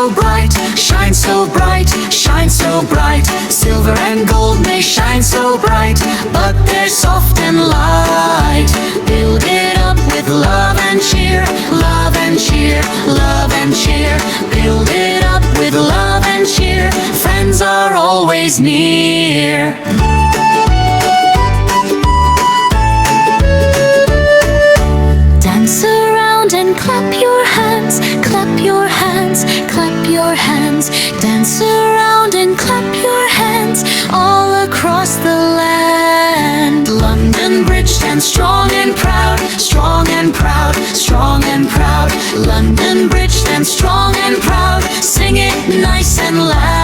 so bright, shine so bright, shine so bright. Silver and gold may shine so bright, but they're soft and light. Build it up with love and cheer, love and cheer, love and cheer. Build it up with love and cheer, friends are always near. Dance around and clap your hands, clap your hands, clap your hands. Dance around and clap your hands all across the land. London Bridge stands strong and proud, strong and proud, strong and proud. London Bridge stands strong and proud. Sing it nice and loud.